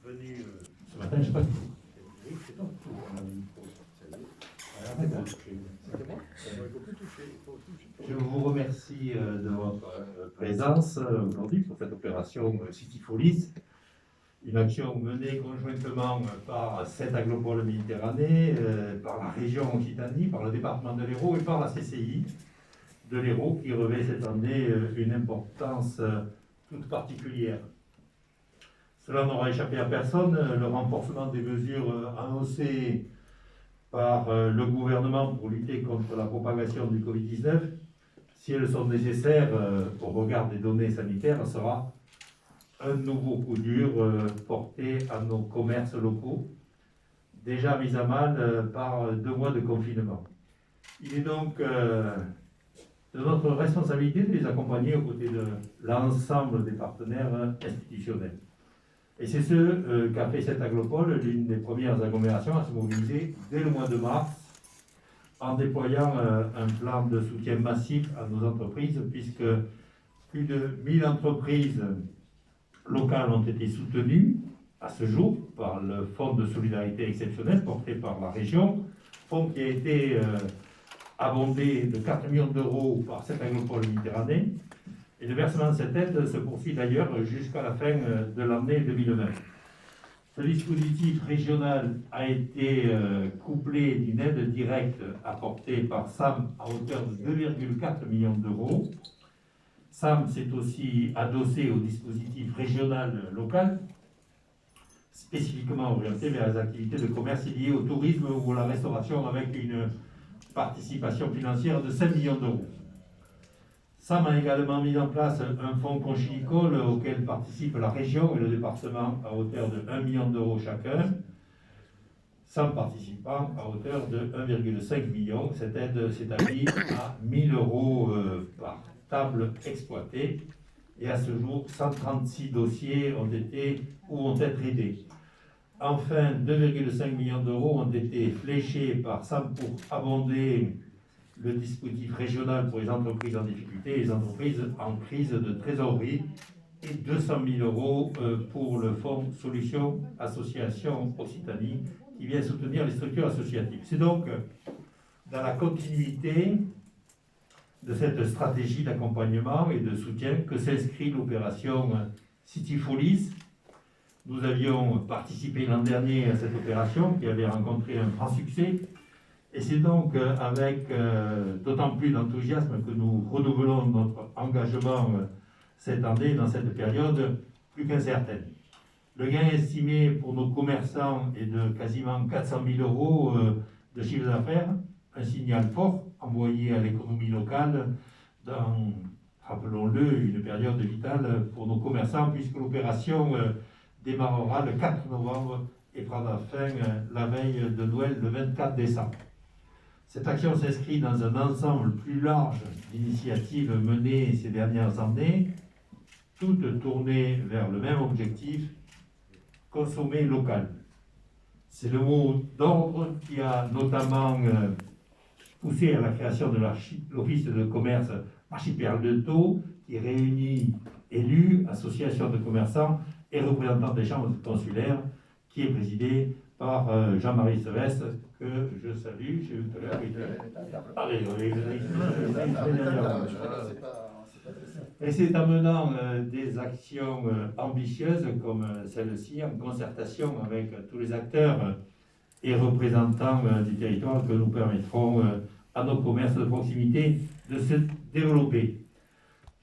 venu ce matin. Je ne sais pas si oui, c'est bon. Je vous remercie de votre présence aujourd'hui pour cette opération Cityfolis, une action menée conjointement par 7 aglopoles Méditerranée, par la région Occitanie, par le département de l'Hérault et par la CCI de l'Hérault qui revêt cette année une importance toute particulière. Cela n'aura échappé à personne, le renforcement des mesures annoncées par le gouvernement pour lutter contre la propagation du Covid-19, si elles sont nécessaires au regard des données sanitaires, sera un nouveau coup dur porté à nos commerces locaux, déjà mis à mal par 2 mois de confinement. Il est donc de notre responsabilité de les accompagner aux côtés de l'ensemble des partenaires institutionnels. Et c'est ce qu'a fait cette aglopole, l'une des premières agglomérations à se mobiliser dès le mois de mars, en déployant un plan de soutien massif à nos entreprises, puisque plus de 1000 entreprises locales ont été soutenues à ce jour par le Fonds de solidarité exceptionnel porté par la région, fonds qui a été abondé de 4 millions d'euros par cette aglopole Méditerranée. Et le versement de cette aide se poursuit d'ailleurs jusqu'à la fin de l'année 2020. Ce dispositif régional a été couplé d'une aide directe apportée par SAM à hauteur de 2,4 millions d'euros. SAM s'est aussi adossé au dispositif régional local, spécifiquement orienté vers les activités de commerce liées au tourisme ou à la restauration avec une participation financière de 5 millions d'euros. SAM a également mis en place un fonds conchylicole auquel participent la région et le département à hauteur de 1 million d'euros chacun, SAM participant à hauteur de 1,5 million. Cette aide s'établit à 1 000 euros par table exploitée. Et à ce jour, 136 dossiers ont été ou vont être aidés. Enfin, 2,5 millions d'euros ont été fléchés par SAM pour abonder le dispositif régional pour les entreprises en difficulté et les entreprises en crise de trésorerie, et 200 000 euros pour le fonds Solutions Association Occitanie qui vient soutenir les structures associatives. C'est donc dans la continuité de cette stratégie d'accompagnement et de soutien que s'inscrit l'opération Cityfolis. Nous avions participé l'an dernier à cette opération qui avait rencontré un grand succès. Et c'est donc avec d'autant plus d'enthousiasme que nous renouvelons notre engagement cette année, dans cette période plus qu'incertaine. Le gain estimé pour nos commerçants est de quasiment 400 000 euros de chiffre d'affaires, un signal fort envoyé à l'économie locale dans, rappelons-le, une période vitale pour nos commerçants, puisque l'opération démarrera le 4 novembre et prendra fin la veille de Noël, le 24 décembre. Cette action s'inscrit dans un ensemble plus large d'initiatives menées ces dernières années, toutes tournées vers le même objectif, consommer local. C'est le mot d'ordre qui a notamment poussé à la création de l'Office de commerce Archipel de Thau, qui réunit élus, associations de commerçants et représentants des chambres consulaires, qui est présidé par Jean-Marie Sevestre, que je salue. J'ai vu tout à l'heure. Et c'est en menant des actions ambitieuses comme celle-ci, en concertation avec tous les acteurs et représentants du territoire, que nous permettrons à nos commerces de proximité de se développer.